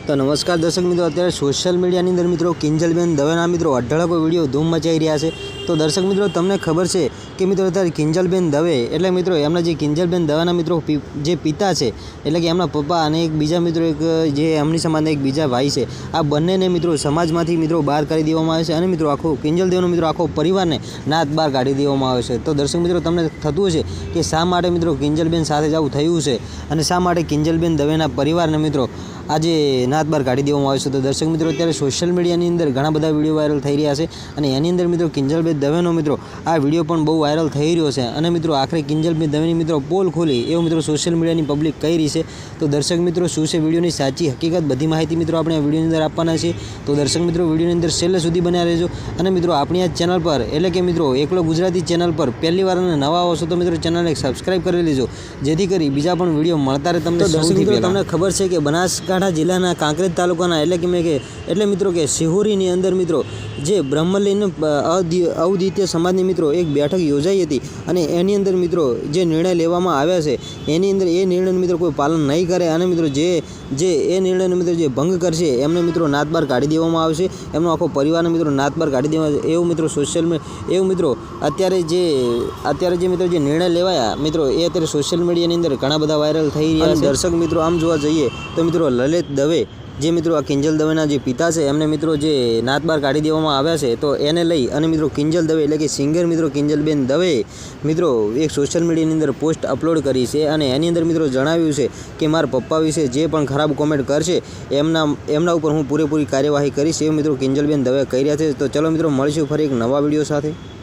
તો નમસ્કાર દર્શક મિત્રો, અત્યારે સોશિયલ મીડિયાની અંદર મિત્રો કિંજલબેન દવેના મિત્રો અઢળકો વિડીયો ધૂમ મચાવી રહ્યા છે। તો દર્શક મિત્રો, તમને ખબર છે કે મિત્રો અત્યારે કિંજલબેન દવે એટલે મિત્રો એમના જે કિંજલબેન દવેના મિત્રો જે પિતા છે એટલે કે એમના પપ્પા અને એક બીજા મિત્રો એક જે એમની સમાજના એક બીજા ભાઈ છે, આ બંનેને મિત્રો સમાજમાંથી મિત્રો બહાર કરી દેવામાં આવે છે અને મિત્રો આખો કિંજલદેવનો મિત્રો આખો પરિવારને નાત બહાર કાઢી દેવામાં આવે છે। તો દર્શક મિત્રો, તમને થતું હશે કે શા માટે મિત્રો કિંજલબેન સાથે જ આવું થયું છે અને શા માટે કિંજલબેન દવેના પરિવારને મિત્રો આજે નાત બહાર કાઢી દેવામાં આવે છે। તો દર્શક મિત્રો, અત્યારે સોશિયલ મીડિયાની અંદર ઘણા બધા વિડીયો વાયરલ થઈ રહ્યા છે અને એની અંદર મિત્રો કિંજલબેન દવેનો મિત્રો આ વિડીયો પણ બહુ વાયરલ થઈ રહ્યો છે અને મિત્રો આખરે કિંજલબેન દવેની મિત્રો પોલ ખોલી એવું મિત્રો સોશિયલ મીડિયાની પબ્લિક કહી રહી છે। તો દર્શક મિત્રો, શું છે વિડીયોની સાચી હકીકત, બધી માહિતી મિત્રો આપણે આ વિડીયોની અંદર આપવાના છીએ। તો દર્શક મિત્રો, વિડીયોની અંદર છેલ્લે સુધી બન્યા રહેજો અને મિત્રો આપણી આ ચેનલ પર એટલે કે મિત્રો એકલો ગુજરાતી ચેનલ પર પહેલી વાર અને નવા આવશો તો મિત્રો ચેનલને સબસ્ક્રાઈબ કરી લેજો, જેથી કરી બીજા પણ વિડીયો મળતા રહે તમને। દર્શક મિત્રો, તમને ખબર છે કે બનાસકાંઠા જિલ્લાના કાંકરેજ તાલુકાના એટલે મિત્રો કે સિહોરીની અંદર મિત્રો જે બ્રહ્મલીન અદ્વિતીય સમાજની મિત્રો એક બેઠક યોજાઈ હતી અને એની અંદર મિત્રો જે નિર્ણય લેવામાં આવ્યા છે એની અંદર એ નિર્ણયનું મિત્રો કોઈ પાલન નહીં કરે અને મિત્રો જે એ નિર્ણયનો મિત્રો જે ભંગ કરશે એમને મિત્રો નાત બહાર કાઢી દેવામાં આવશે, એમનો આખો પરિવારને મિત્રો નાત બહાર કાઢી દેવામાં આવશે એવું મિત્રો એવું મિત્રો અત્યારે જે મિત્રો જે નિર્ણય લેવાયા મિત્રો એ અત્યારે સોશિયલ મીડિયાની અંદર ઘણા બધા વાયરલ થઈ રહ્યા છે। દર્શક મિત્રો, આમ જોવા જઈએ તો મિત્રો લલિત દવે જે મિત્રો આ કિંજલ દવેના જે પિતા છે એમને મિત્રો જે નાત બહાર કાઢી દેવામાં આવ્યા છે, તો એને લઈ અને મિત્રો કિંજલ દવે એટલે કે સિંગર મિત્રો કિંજલબેન દવે મિત્રો એક સોશિયલ મીડિયાની અંદર પોસ્ટ અપલોડ કરી છે અને એની અંદર મિત્રો જણાવ્યું છે કે મારા પપ્પા વિશે જે પણ ખરાબ કોમેન્ટ કરશે એમના ઉપર હું પૂરેપૂરી કાર્યવાહી કરીશ એવું મિત્રો કિંજલબેન દવે કહી રહ્યા છે। તો ચલો મિત્રો, મળીશું ફરી એક નવા વિડીયો સાથે।